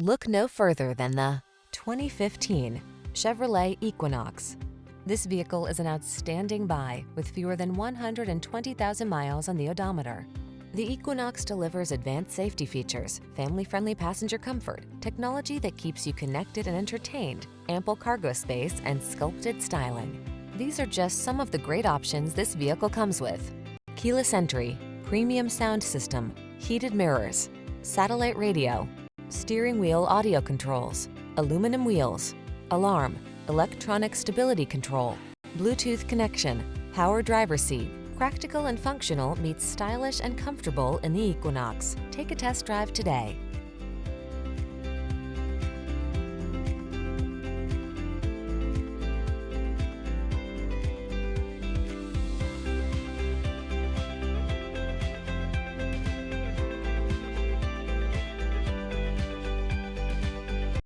Look no further than the 2015 Chevrolet Equinox. This vehicle is an outstanding buy with fewer than 120,000 miles on the odometer. The Equinox delivers advanced safety features, family-friendly passenger comfort, technology that keeps you connected and entertained, ample cargo space, and sculpted styling. These are just some of the great options this vehicle comes with: keyless entry, premium sound system, heated mirrors, satellite radio, steering wheel audio controls, aluminum wheels, alarm, electronic stability control, Bluetooth connection, power driver seat. Practical and functional meets stylish and comfortable in the Equinox. Take a test drive today.